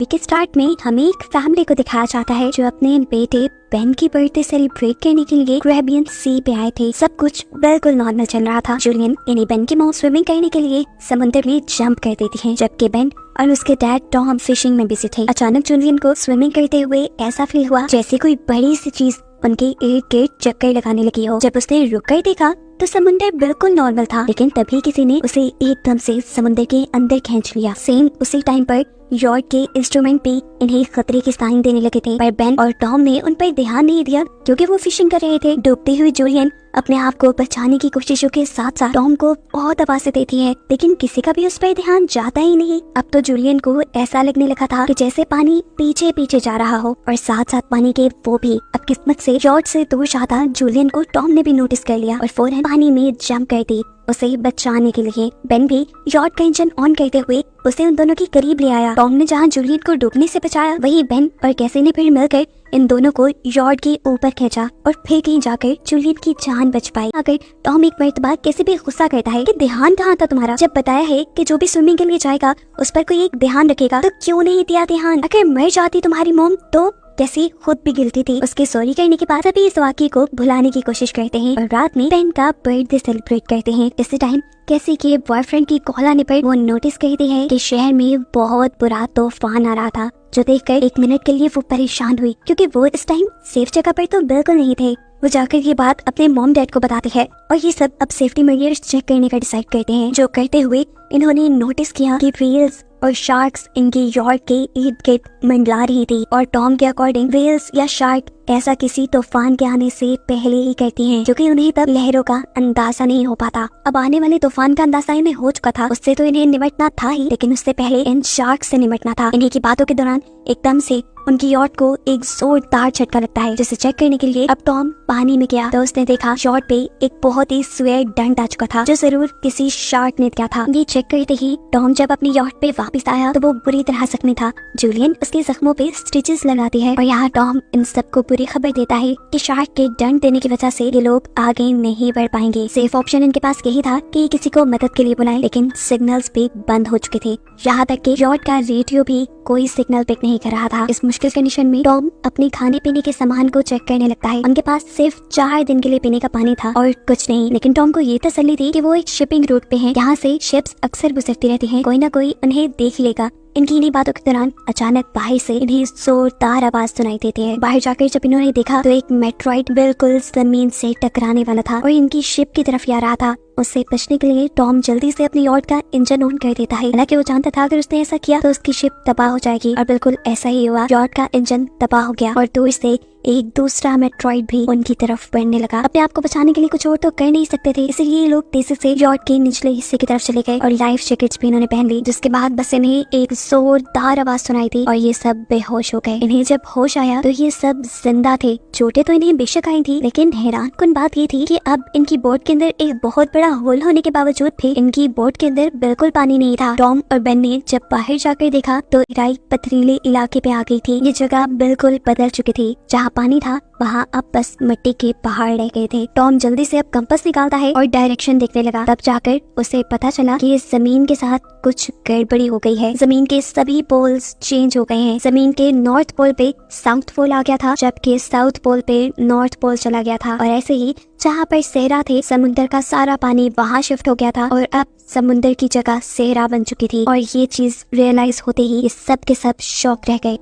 Movie के start में हमें एक फैमिली को दिखाया जाता है जो अपने बेटे बेन की बर्थडे सेलिब्रेट करने के लिए कैरेबियन सी पे आए थे। सब कुछ बिल्कुल नॉर्मल चल रहा था। जूलियन यानी बेन की मॉम स्विमिंग करने के लिए समुद्र में जंप कर देती है, जबकि बेन और उसके डैड टॉम फिशिंग में बिजी थे। अचानक जूलियन को स्विमिंग करते हुए ऐसा फील हुआ जैसे कोई बड़ी सी चीज उनके इर्द गिर्द चक्कर लगाने लगी हो। जब उसने रुक कर देखा तो समुद्र बिल्कुल नॉर्मल था, लेकिन तभी किसी ने उसे एकदम से समुद्र के अंदर खींच लिया। सेम उसी टाइम पर यॉर्क के इंस्ट्रूमेंट भी इन्हें खतरे के साइन देने लगे थे, पर बेन और टॉम ने उन पर ध्यान नहीं दिया क्योंकि वो फिशिंग कर रहे थे। डूबती हुई जूलियन अपने आप को बचाने की कोशिशों के साथ साथ टॉम को बहुत आवाज़ें देती है, लेकिन किसी का भी उस पर ध्यान जाता ही नहीं। अब तो जूलियन को ऐसा लगने लगा था कि जैसे पानी पीछे पीछे जा रहा हो, और साथ साथ पानी के वो भी अब किस्मत से यॉर्क से दूर जाता। जूलियन को टॉम ने भी नोटिस कर लिया और फौरन पानी में जंप कर दी उसे बचाने के लिए। बेन भी यॉर्क का इंजन ऑन करते हुए उसे उन दोनों के करीब ले आया। टॉम ने जहाँ जूलियन को डूबने से बचाया, वही बेन और कैसी ने फिर मिलकर इन दोनों को यॉर्क के ऊपर खींचा और फिर कहीं जाकर जूलियन की जान बच पाई। अगर टॉम एक मर्तबा कैसे भी गुस्सा करता है कि ध्यान कहाँ था तुम्हारा, जब बताया है कि जो भी स्विमिंग के लिए जाएगा उस पर कोई एक ध्यान रखेगा, तो क्यों नहीं दिया ध्यान? अगर मर जाती तुम्हारी मॉम तो कैसी खुद भी गिल्टी थी। उसके सॉरी कहने के बाद सभी इस वाक़ये को भुलाने की कोशिश करते हैं और रात में बेन का बर्थडे सेलिब्रेट करते हैं। इसी टाइम कैसी के बॉयफ्रेंड की कॉल आने पर वो नोटिस करती है कि शहर में बहुत बुरा तूफान आ रहा था, जो देखकर एक मिनट के लिए वो परेशान हुई क्योंकि वो इस टाइम सेफ जगह पर तो बिल्कुल नहीं थे। वो जाकर ये बात अपने मॉम डैड को बताते हैं और ये सब अब सेफ्टी मेजर्स चेक करने का डिसाइड करते हैं। जो करते हुए इन्होंने नोटिस किया कि व्हेल्स और शार्क्स इनके यॉर्क के इर्द गिर्द मंडला रही थी, और टॉम के अकॉर्डिंग व्हेल्स या शार्क ऐसा किसी तूफान के आने से पहले ही करती हैं, क्योंकि उन्हें तब लहरों का अंदाजा नहीं हो पाता। अब आने वाले तूफान का अंदाजा इन्हें हो चुका था, उससे तो इन्हें निपटना था ही, लेकिन उससे पहले इन शार्क से निपटना था। इन्हीं की बातों के दौरान एकदम से उनकी यॉर्क को एक जोरदार झटका लगता है, जिसे चेक करने के लिए अब टॉम पानी में गया तो उसने देखा यॉर्क पे एक बहुत ही सुअर डंट आ चुका था, जो जरूर किसी शार्क ने किया था। ये चेक करते ही टॉम जब अपनी यॉर्क पे वापस आया तो वो बुरी तरह जख्मी था। जूलियन उसके जख्मों पे स्टिचेस लगाती है और यहाँ टॉम इन सबको बुरी खबर देता है कि शार्क के डंट देने की वजह से ये लोग आगे नहीं बढ़ पाएंगे। सेफ ऑप्शन इनके पास यही था कि किसी को मदद के लिए बुलाएं, लेकिन सिग्नल्स भी बंद हो चुके थे। यहाँ तक कि यॉर्क का रेडियो भी कोई सिग्नल पिक नहीं कर रहा था। इस मुश्किल कंडीशन में टॉम अपने खाने पीने के सामान को चेक करने लगता है। उनके पास सिर्फ 4 दिन के लिए पीने का पानी था और कुछ नहीं, लेकिन टॉम को ये तसल्ली थी कि वो एक शिपिंग रूट पे हैं, यहाँ से शिप्स अक्सर गुजरती रहती हैं, कोई ना कोई उन्हें देख लेगा। इनकी इन्हीं बातों के दौरान अचानक बाहर से इन्हें जोरदार आवाज सुनाई देती है। बाहर जाकर जब इन्होंने देखा तो एक मेट्रॉइड बिल्कुल जमीन से टकराने वाला था और इनकी शिप की तरफ आ रहा था। उससे बचने के लिए टॉम जल्दी से अपनी यॉर्क का इंजन ऑन कर देता है। हालांकि वो जानता था अगर उसने ऐसा किया तो उसकी शिप तबाह हो जाएगी, और बिल्कुल ऐसा ही हुआ। यॉर्क का इंजन तबाह हो गया और दूर से एक दूसरा मेट्रॉइड भी उनकी तरफ बढ़ने लगा। अपने आप को बचाने के लिए कुछ और तो कर नहीं सकते थे, इसलिए ये लोग तेजी से यॉर्क के निचले हिस्से की तरफ चले गए और लाइफ जैकेट्स भी इन्होंने पहन ली। जिसके बाद बस इन्हें एक जोरदार आवाज सुनाई दी और ये सब बेहोश हो गए। इन्हें जब होश आया तो ये सब जिंदा थे। चोटें तो इन्हें बेशक आई थी, लेकिन हैरानकुन बात ये थी कि अब इनकी बोट के अंदर एक बहुत बड़ा होल होने के बावजूद भी इनकी बोट के अंदर बिल्कुल पानी नहीं था। टॉम और बेन ने जब बाहर जाकर देखा तो राई पथरीले इलाके पे आ गई थी। ये जगह बिल्कुल बदल चुकी थी। जहाँ पानी था वहाँ अब बस मिट्टी के पहाड़ रह गए थे। टॉम जल्दी से अब कंपास निकालता है और डायरेक्शन देखने लगा। तब जाकर उसे पता चला कि इस जमीन के साथ कुछ गड़बड़ी हो गई है। जमीन के सभी पोल्स चेंज हो गए हैं। जमीन के नॉर्थ पोल पे साउथ पोल आ गया था, जबकि साउथ पोल पे नॉर्थ पोल चला गया था। और ऐसे ही जहाँ पर सहरा थे, समुद्र का सारा पानी वहाँ शिफ्ट हो गया था और अब समुद्र की जगह सहरा बन चुकी थी। और ये चीज रियलाइज होते ही ये सब के सब शॉक रह गए।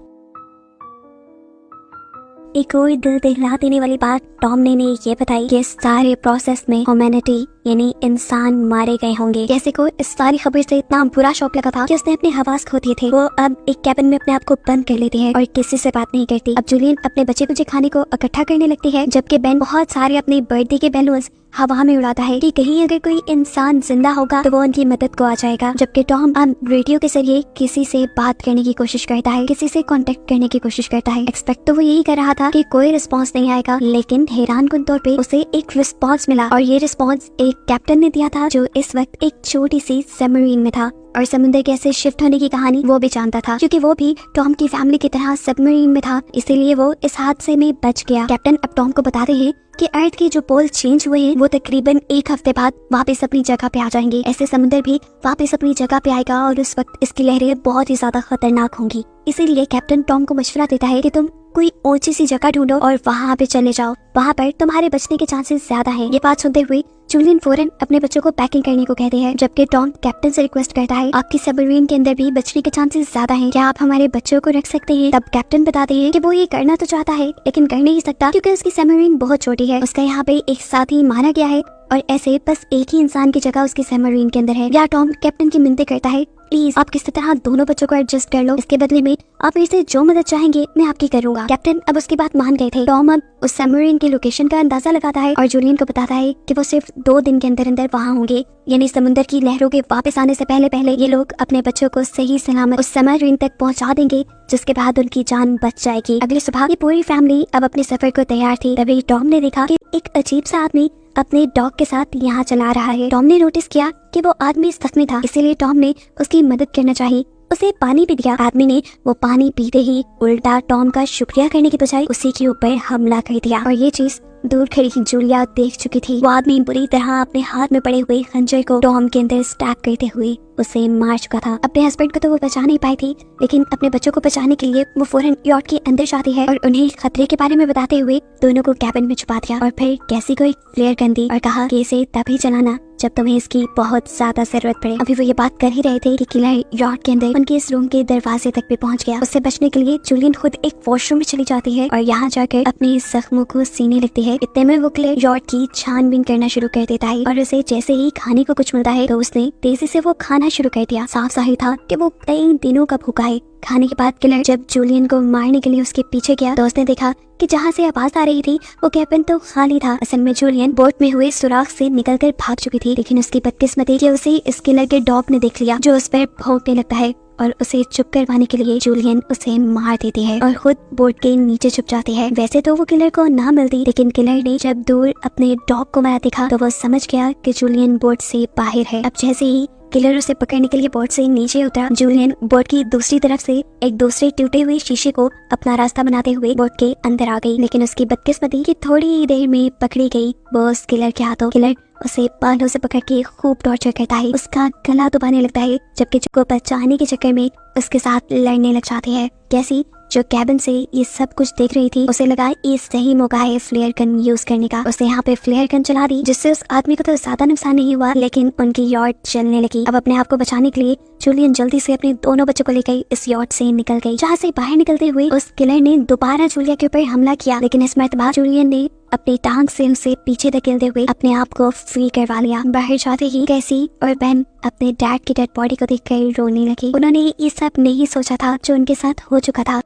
एक और दिल दहला देने वाली बात टॉम ने ये बताई कि इस सारे प्रोसेस में ह्यूमैनिटी यानी इंसान मारे गए होंगे। कैसे को इस सारी खबर से इतना बुरा शौक लगा था कि उसने अपने हवास खो दिए थे। वो अब एक कैबिन में अपने आप को बंद कर लेती है और किसी से बात नहीं करती। अब जूलियन अपने बचे कुछ खाने को इकट्ठा करने लगती है, जबकि बेन बहुत सारे अपने बर्थडे के बैलून्स हवा में उड़ाता है कि कहीं अगर कोई इंसान जिंदा होगा तो वो उनकी मदद को आ जाएगा। जबकि टॉम अब रेडियो के जरिए किसी से बात करने की कोशिश करता है, किसी से कांटेक्ट करने की कोशिश करता है। एक्सपेक्ट तो वो यही कर रहा था कि कोई रिस्पांस नहीं आएगा, लेकिन हैरानकुन तौर पे उसे एक रिस्पांस मिला और ये रिस्पांस एक कैप्टन ने दिया था जो इस वक्त एक छोटी सी सबमरीन में था और समुद्र के ऐसे शिफ्ट होने की कहानी वो भी जानता था, क्योंकि वो भी टॉम की फैमिली की तरह सबमरीन में था, इसीलिए वो इस हादसे में बच गया। कैप्टन अब टॉम को बताते हैं कि अर्थ के जो पोल चेंज हुए हैं वो तकरीबन 1 हफ्ते बाद वापस अपनी जगह पे आ जाएंगे। ऐसे समुद्र भी वापस अपनी जगह पे आएगा और उस वक्त इसकी लहरें बहुत ही ज्यादा खतरनाक होंगी। इसीलिए कैप्टन टॉम को मशवरा देता है कि तुम कोई ऊंची सी जगह ढूंढो और वहाँ पे चले जाओ, वहाँ पर तुम्हारे बचने के चांसेस ज्यादा हैं। ये बात सुनते हुए जूलियन फौरन अपने बच्चों को पैकिंग करने को कहते हैं, जबकि टॉम कैप्टन से रिक्वेस्ट करता है आपकी सबमरीन के अंदर भी बचने के चांसेस ज्यादा हैं, क्या आप हमारे बच्चों को रख सकते हैं। तब कैप्टन बताते हैं कि वो ये करना तो चाहता है लेकिन कर नहीं सकता क्योंकि उसकी सबमरीन बहुत छोटी है। उसका यहाँ पे एक साथी मारा गया है और ऐसे बस एक ही इंसान की जगह उसकी सबमरीन के अंदर है। या टॉम कैप्टन की मिन्नतें करता है, प्लीज आप किसी तरह दोनों बच्चों को एडजस्ट कर लो, इसके बदले में आप मेरे से जो मदद चाहेंगे मैं आपकी करूंगा। कैप्टन अब उसकी बात मान गए थे। टॉम अब उस सबमरीन की लोकेशन का अंदाजा लगाता है और जूलियन को बताता है कि वो सिर्फ 2 दिन के अंदर अंदर वहाँ होंगे, यानी समुद्र की लहरों के वापस आने से पहले पहले ये लोग अपने बच्चों को सही सलामत उस सबमरीन तक पहुँचा देंगे, जिसके बाद उनकी जान बच जाएगी। अगली सुबह ये पूरी फैमिली अब अपने सफर को तैयार थी। तभी टॉम ने देखा कि एक अजीब सा आदमी अपने डॉग के साथ यहाँ चला रहा है। टॉम ने नोटिस किया कि वो आदमी जख्मी था, इसीलिए टॉम ने उसकी मदद करना चाहिए, उसे पानी भी दिया। आदमी ने वो पानी पीते ही उल्टा टॉम का शुक्रिया करने की बजाय उसी के ऊपर हमला कर दिया और ये चीज दूर खड़ी जूलिया देख चुकी थी। वो आदमी बुरी तरह अपने हाथ में पड़े हुए खंजर को टॉम के अंदर स्टैक करते हुए उसे मार चुका था। अपने हस्बैंड को तो वो बचा नहीं पाई थी, लेकिन अपने बच्चों को बचाने के लिए वो फौरन यॉट के अंदर जाती है और उन्हें खतरे के बारे में बताते हुए दोनों को कैबिन में छुपा दिया और फिर कैसी को एक फ्लेयर गन दी और कहा कि इसे तभी चलाना जब तुम्हें इसकी बहुत ज्यादा जरूरत पड़े। अभी वो ये बात कर ही रहे थे कि किलर यॉट के अंदर उनके इस रूम के दरवाजे तक भी पहुंच गया। उससे बचने के लिए जूलियन खुद एक वॉशरूम में चली जाती है और यहाँ जाकर अपने जख्मों को सीने लगती है। इतने में वो किलर यॉट की छानबीन करना शुरू कर देता है और उसे जैसे ही खाने को कुछ मिलता है तो उसने तेजी से वो खाना शुरू कर दिया। साफ जाहिर था कि वो कई दिनों का भूखा है। खाने के बाद किलर जब जूलियन को मारने के लिए उसके पीछे गया तो उसने देखा कि जहाँ से आवाज आ रही थी वो कैबिन तो खाली था। असल में जूलियन बोट में हुए सुराख से निकलकर भाग चुकी थी, लेकिन उसकी बदकिस्मती कि उसे इस किलर के डॉग ने देख लिया जो उस पर भौंकने लगता है और उसे चुप करवाने के लिए जूलियन उसे मार देती है और खुद बोट के नीचे छुप जाती है। वैसे तो वो किलर को ना मिलती, लेकिन किलर ने जब दूर अपने डॉग को मारा देखा तो वो समझ गया कि जूलियन बोट से बाहर है। अब जैसे ही किलर उसे पकड़ने के लिए बोट से नीचे उतरा, जूलियन बोट की दूसरी तरफ से एक दूसरे टूटे हुए शीशे को अपना रास्ता बनाते हुए बोट के अंदर आ गई, लेकिन उसकी बदकिस्मती कि थोड़ी ही देर में पकड़ी गई वो उस किलर के हाथों। किलर उसे बालों से पकड़ के खूब टॉर्चर करता है, उसका गला दबाने लगता है, जबकि को बचाने के चक्कर में उसके साथ लड़ने लग जाती है। कैसी जो कैबिन से ये सब कुछ देख रही थी उसे लगा ये सही मौका है फ्लेयर गन यूज करने का। उसने यहाँ पे फ्लेयर गन चला दी, जिससे उस आदमी को तो ज्यादा नुकसान नहीं हुआ, लेकिन उनकी यॉट चलने लगी। अब अपने आप को बचाने के लिए जूलियन जल्दी से अपने दोनों बच्चों को लेकर इस यॉट से निकल गई। जहाँ से बाहर निकलते हुए उस किलर ने दोबारा जूलिया के ऊपर हमला किया, लेकिन इस मर्तबा जूलियन ने अपनी टांग से उनसे पीछे धकेलते हुए अपने आप को फ्री करवा लिया। बाहर जाते ही कैसी और बेन अपने डैड की डेड बॉडी को देखकर रोने लगी। उन्होंने ये सब नहीं सोचा था जो उनके साथ हो चुका था।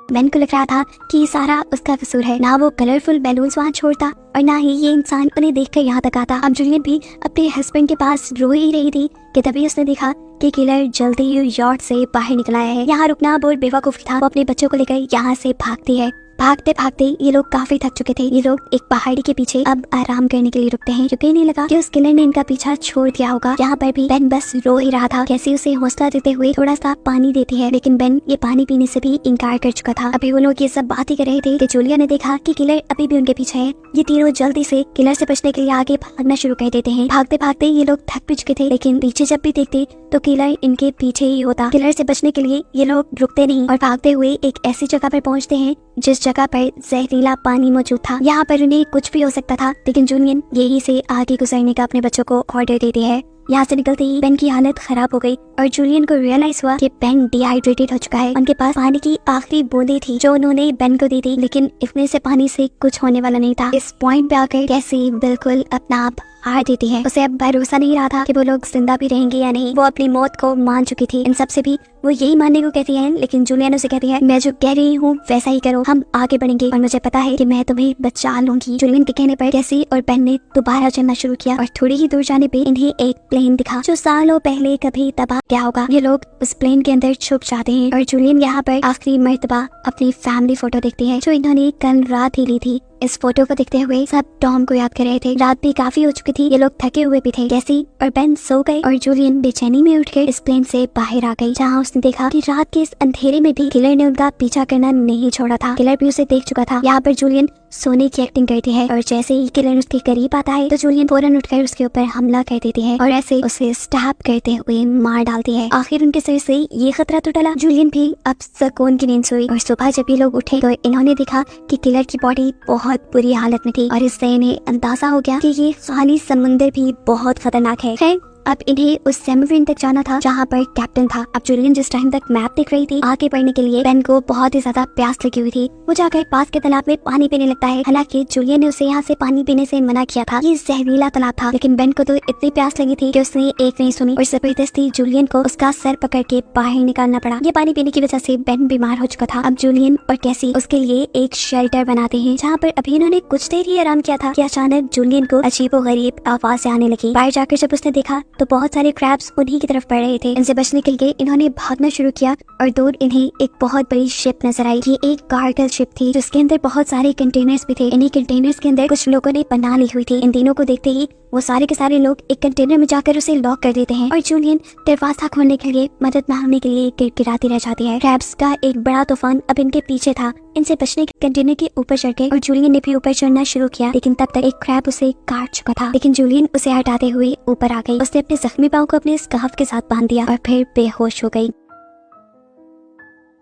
बेन को लग रहा था कि ये सारा उसका कसूर है, ना वो कलरफुल बैलून्स वहाँ छोड़ता और ना ही ये इंसान उन्हें देखकर यहाँ तक आता। अब जूलियन भी अपने हस्बैंड के पास रो ही रही थी कि तभी उसने देखा कि किलर जल्दी ही यॉट से बाहर निकल आया है। यहाँ रुकना बहुत बेवकूफ था। वो अपने बच्चों को लेकर यहाँ से भागती है। भागते भागते ये लोग काफी थक चुके थे। ये लोग एक पहाड़ी के पीछे अब आराम करने के लिए रुकते हैं, क्योंकि नहीं लगा कि उस किलर ने इनका पीछा छोड़ दिया होगा। यहाँ पर भी बेन बस रो ही रहा था। कैसी उसे हौसला देते हुए थोड़ा सा पानी देती है, लेकिन बेन ये पानी पीने से भी इनकार कर चुका था। अभी वो लोग ये सब बात ही कर रहे थे कि जूलिया ने देखा कि किलर अभी भी उनके पीछे है। ये तीनों जल्दी से किलर से बचने के लिए आगे भागना शुरू कर देते हैं। भागते भागते ये लोग थक भी चुके थे, लेकिन पीछे जब भी देखते तो किलर इनके पीछे ही होता। किलर से बचने के लिए ये लोग रुकते नहीं और भागते हुए एक ऐसी जगह पर पहुँचते हैं जिस जगह पर जहरीला पानी मौजूद था। यहाँ पर उन्हें कुछ भी हो सकता था, लेकिन जूलियन यही से आगे गुजरने का अपने बच्चों को ऑर्डर देती है। यहाँ से निकलते ही बेन की हालत खराब हो गई और जूलियन को रियलाइज हुआ कि बेन डिहाइड्रेटेड हो चुका है। उनके पास पानी की आखिरी बूंदें थी जो उन्होंने बेन को दी थी, लेकिन इतने से पानी से कुछ होने वाला नहीं था। इस पॉइंट पे आकर कैसी बिल्कुल अपना आप हार देती है। उसे अब भरोसा नहीं रहा था कि वो लोग जिंदा भी रहेंगे या नहीं। वो अपनी मौत को मान चुकी थी। इन सब से भी वो यही मानने को कहती है, लेकिन जूलियन उसे कहती है मैं जो कह रही हूँ वैसा ही करो, हम आगे बढ़ेंगे और मुझे पता है कि मैं तुम्हें बचा लूंगी। जूलियन के कहने पर कैसी और बेन ने दोबारा चलना शुरू किया और थोड़ी ही दूर जाने पे इन्हें एक प्लेन दिखा जो सालों पहले कभी तबाह क्या होगा। ये लोग उस प्लेन के अंदर छुप जाते हैं और जूलियन यहाँ पर आखिरी मर्तबा अपनी फैमिली फोटो देखती है जो इन्होंने कल रात ही ली थी। इस फोटो को देखते हुए सब टॉम को याद कर रहे थे। रात भी काफी हो चुकी थी, ये लोग थके हुए भी थे। कैसी और बेन सो गए और जूलियन बेचैनी में उठकर इस प्लेन से बाहर आ गई, जहाँ माउस ने देखा कि रात के इस अंधेरे में भी किलर ने उनका पीछा करना नहीं छोड़ा था। किलर भी उसे देख चुका था। यहाँ पर जूलियन सोने की एक्टिंग करती है और जैसे ही किलर उसके करीब आता है तो जूलियन फौरन उठकर उसके ऊपर हमला कर देती है और ऐसे उसे स्टैब करते हुए मार डालती है। आखिर उनके सिर से ये खतरा तो टला। जूलियन भी अब सुकून की नींद सोई और सुबह जब ये लोग उठे तो इन्होंने देखा कि किलर की बॉडी बहुत बुरी हालत में थी और इससे इन्हें अंदाजा हो गया कि ये खाली समुंदर भी बहुत खतरनाक है। खैर अब इन्हें उस सबमरीन तक जाना था जहाँ पर कैप्टन था। अब जूलियन जिस टाइम तक मैप देख रही थी आगे बढ़ने के लिए, बेन को बहुत ही ज्यादा प्यास लगी हुई थी। वो जाकर पास के तालाब में पानी पीने लगता है। हालांकि जूलियन ने उसे यहाँ से पानी पीने से मना किया था, ये जहरीला तालाब था, लेकिन बेन को तो इतनी प्यास लगी थी कि उसने एक नहीं सुनी और जबरदस्ती जूलियन को उसका सर पकड़ के बाहर निकालना पड़ा। ये पानी पीने की वजह से बेन बीमार हो चुका था। अब जूलियन और कैसी उसके लिए एक शेल्टर बनाते हैं जहाँ पर अभी इन्होंने कुछ देर ही आराम किया था कि अचानक जूलियन को अजीबोगरीब आवाज आने लगी। बाहर जाकर जब उसने देखा तो बहुत सारे उन्हीं की तरफ बढ़ रहे थे। इनसे बचने के लिए इन्होंने भागना शुरू किया और दूर इन्हें एक बहुत बड़ी शिप नजर आई। ये एक कार्गो शिप थी जिसके अंदर बहुत सारे कंटेनर्स भी थे। इन्हीं कंटेनर्स के अंदर कुछ लोगों ने पनाह ली हुई थी। इन तीनों को देखते ही वो सारे के सारे लोग एक कंटेनर में जाकर उसे लॉक कर देते हैं और जूलियन दरवाजा खोलने के लिए मदद मांगने के लिए गिड़गिड़ाती रह जाती है। क्रैब्स का एक बड़ा तूफान अब इनके पीछे था। इनसे बचने के कंटेनर के ऊपर चढ़ गए और जूलियन ने भी ऊपर चढ़ना शुरू किया, लेकिन तब तक एक क्रैब उसे काट चुका था। लेकिन जूलियन उसे हटाते हुए ऊपर आ गई। उसने अपने जख्मी पांव को अपने स्कार्फ के साथ बांध दिया और फिर बेहोश हो गई।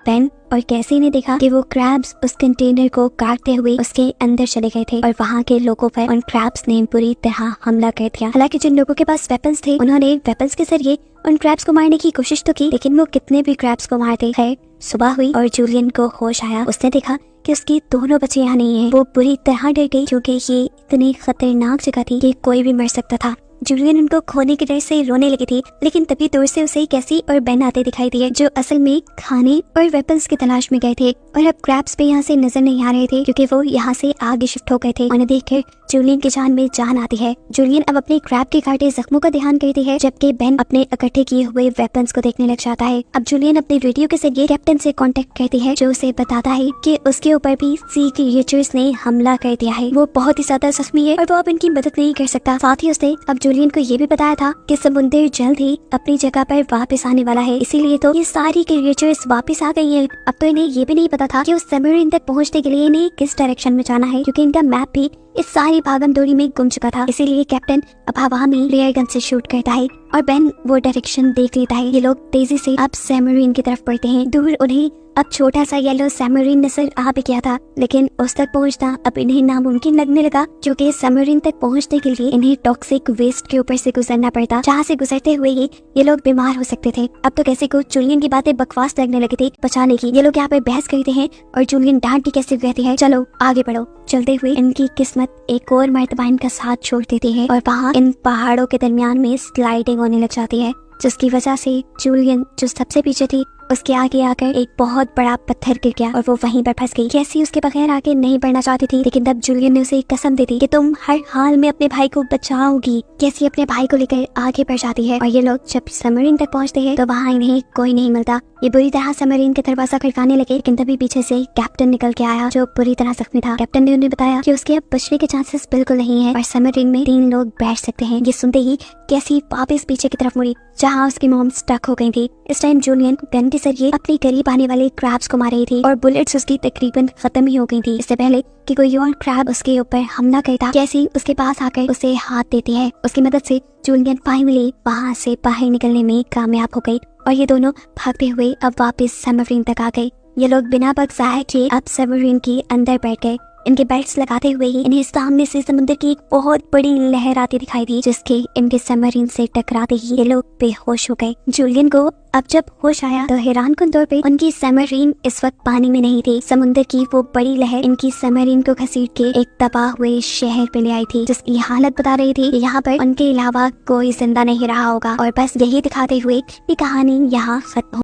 बेन और कैसी ने देखा कि वो क्रैब्स उस कंटेनर को काटते हुए उसके अंदर चले गए थे और वहाँ के लोगों पर उन क्रैब्स ने बुरी तरह हमला कर दिया। हालांकि जिन लोगों के पास वेपन्स थे उन्होंने वेपन्स के जरिए उन क्रैब्स को मारने की कोशिश तो की, लेकिन वो कितने भी क्रैब्स को मारते। खैर सुबह हुई और जूलियन को होश आया। उसने देखा कि उसकी दोनों बच्चे यहाँ नहीं है। वो बुरी तरह डर गई क्योंकि ये इतनी खतरनाक जगह थी कि कोई भी मर सकता था। जूलियन उनको खोने की डर से रोने लगी थी, लेकिन तभी दूर से उसे कैसी और बेन आते दिखाई दिए जो असल में खाने और वेपन्स की तलाश में गए थे और अब क्रैब्स पे यहाँ से नजर नहीं आ रहे थे क्योंकि वो यहाँ से आगे शिफ्ट हो गए थे। उन्हें देखकर जूलियन की जान में जान आती है। जूलियन अब अपने क्रैब के काटे जख्मों का ध्यान करती है जबकि बेन अपने इकट्ठे किए हुए वेपन्स को देखने लग जाता है। अब जूलियन अपने रेडियो के जरिए कैप्टन से कांटेक्ट करती है जो उसे बताता है कि उसके ऊपर भी सी क्रिएचर्स ने हमला कर दिया है। वो बहुत ही ज्यादा जख्मी है और वो अब इनकी मदद नहीं कर सकता। साथ ही उसने अब जूलियन को ये भी बताया था कि समुद्र जल्द ही अपनी जगह पर वापस आने वाला है, इसीलिए तो ये सारी क्रिएचर्स वापस आ गई हैं। अब तो इन्हें ये भी नहीं पता था कि उस सबमरीन तक पहुंचने के लिए इन्हें किस डायरेक्शन में जाना है क्योंकि इनका मैप भी इस सारी भागम दौड़ी में गुम चुका था। इसीलिए कैप्टन अब हवा में रेयर गन से शूट करता है और बेन वो डायरेक्शन देख लेता है। ये लोग तेजी से अब सबमरीन की तरफ बढ़ते हैं। दूर उन्हें अब छोटा सा येलो सबमरीन नजर आ भी गया था, लेकिन उस तक पहुंचना अब इन्हें नामुमकिन लगने लगा क्योंकि सबमरीन तक पहुंचने के लिए इन्हें टॉक्सिक वेस्ट के ऊपर से गुजरना पड़ता, जहाँ से गुजरते हुए ही ये लोग बीमार हो सकते थे। अब तो कैसे को जूलियन की बातें बकवास लगने लगी थी बचाने की। ये लोग यहाँ पे बहस करते हैं और जूलियन डांट कैसे कहती है चलो आगे बढ़ो। चलते हुए इनकी किस्मत एक और मर्तबा इनका साथ छोड़ देती है और वहाँ इन पहाड़ों के दरमियान में स्लाइडिंग होने लग जाती है, जिसकी वजह से जूलियन जो सबसे पीछे थी उसके आगे आकर एक बहुत बड़ा पत्थर गिर गया और वो वहीं पर फंस गई। कैसी उसके बगैर आगे नहीं बढ़ना चाहती थी, लेकिन तब जूलियन ने उसे कसम दी थी कि तुम हर हाल में अपने भाई को बचाओगी। कैसी अपने भाई को लेकर आगे बढ़ जाती है और ये लोग जब सबमरीन तक पहुंचते हैं तो वहाँ इन्हें कोई नहीं मिलता। ये बुरी तरह सबमरीन के दरवाजा खड़काने लगे, लेकिन तभी पीछे से कैप्टन निकल के आया जो बुरी तरह जख्मी था। कैप्टन ने उन्हें बताया कि उसके अब बचने के चांसेस बिल्कुल नहीं है और सबमरीन में 3 लोग बैठ सकते हैं। ये सुनते ही कैसी वापस पीछे की तरफ मुड़ी जहाँ उसकी मॉम स्टक हो गई थी। इस टाइम जूलियन गन के जरिए अपने करीब आने वाले क्रैब्स को मार रही थी और बुलेट्स उसकी तकरीबन खत्म ही हो गई थी। इससे पहले कि कोई और क्रैब उसके ऊपर हमला करता, कैसी उसके पास आकर उसे हाथ देती है। उसकी मदद से जूलियन फाइनली वहाँ से बाहर निकलने में कामयाब हो गई और ये दोनों भागते हुए अब वापस सबमरीन तक आ गए। ये लोग बिना वक्त ज़ाया किए अब सबमरीन के अंदर बैठ गए। इनके बेल्ट्स लगाते हुए ही इन्हें सामने से समुद्र की एक बहुत बड़ी लहर आती दिखाई दी, जिसके इनके सबमरीन से टकराते ही ये लोग बेहोश हो गए। जूलियन को अब जब होश आया तो हैरानकुन तौर पे उनकी सबमरीन इस वक्त पानी में नहीं थी। समुद्र की वो बड़ी लहर इनकी सबमरीन को घसीट के एक तबाह हुए शहर पे ले आई थी, जिसकी हालत बता रही थी कि यहाँ पर उनके अलावा कोई जिंदा नहीं रहा होगा और बस यही दिखाते हुए ये कहानी यहाँ खत्म